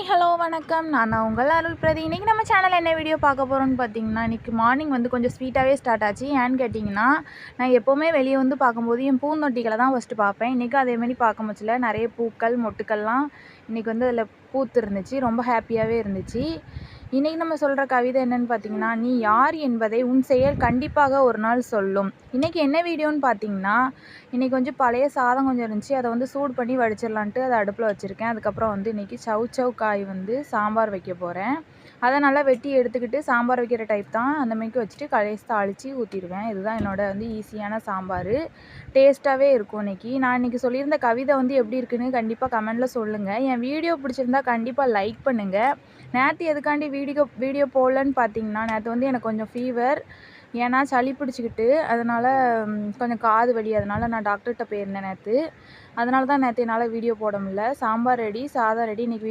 Hi hello வணக்கம். நான் உங்கள் அருள் பிரதி. இன்றைக்கி நம்ம சேனலில் என்ன வீடியோ பார்க்க போகிறோன்னு பார்த்தீங்கன்னா, இன்றைக்கி மார்னிங் வந்து கொஞ்சம் ஸ்வீட்டாகவே ஸ்டார்ட் ஆச்சு. ஏன்னு கேட்டிங்கன்னா, நான் எப்போவுமே வெளியே வந்து பார்க்கும்போது என் பூந்தொட்டிகளை தான் ஃபஸ்ட்டு பார்ப்பேன். இன்றைக்கி அதேமாதிரி பார்க்க முடியல. நிறைய பூக்கள் மொட்டுக்கள்லாம் இன்றைக்கி வந்து அதில் பூத்து இருந்துச்சு. ரொம்ப ஹாப்பியாகவே இருந்துச்சு. இன்றைக்கி நம்ம சொல்கிற கவிதை என்னென்னு பார்த்தீங்கன்னா, நீ யார் என்பதை உன் செயல் கண்டிப்பாக ஒரு நாள் சொல்லும். இன்றைக்கி என்ன வீடியோன்னு பார்த்தீங்கன்னா, இன்றைக்கி கொஞ்சம் பழைய சாதம் கொஞ்சம் இருந்துச்சு. அதை வந்து சூடு பண்ணி வடிச்சிடலான்ட்டு அதை அடுப்பில் வச்சுருக்கேன். அதுக்கப்புறம் வந்து இன்றைக்கி சவ் காய் வந்து சாம்பார் வைக்க போகிறேன். அதை நல்லா வெட்டி எடுத்துக்கிட்டு சாம்பார் வைக்கிற டைப் தான் அந்த மாரிக்கு வச்சுட்டு கடைசி தாளித்து ஊற்றிடுவேன். இதுதான் என்னோடய வந்து ஈஸியான சாம்பார். டேஸ்ட்டாகவே இருக்கும் இன்றைக்கி. நான் இன்றைக்கி சொல்லியிருந்த கவிதை வந்து எப்படி இருக்குன்னு கண்டிப்பாக கமெண்டில் சொல்லுங்கள். என் வீடியோ பிடிச்சிருந்தா கண்டிப்பாக லைக் பண்ணுங்கள். நேற்று எதுக்காண்டி வீடியோ போடலன்னு பார்த்தீங்கன்னா, நேற்று வந்து எனக்கு கொஞ்சம் ஃபீவர். ஏன்னா சளி பிடிச்சிக்கிட்டு அதனால் கொஞ்சம் காது வலி. அதனால் நான் டாக்டர்கிட்ட போயிருந்தேன் நேற்று. அதனால தான் நேற்று என்னால் வீடியோ போட முடியல. சாம்பார் ரெடி, சாதம் ரெடி. இன்றைக்கி வீடியோ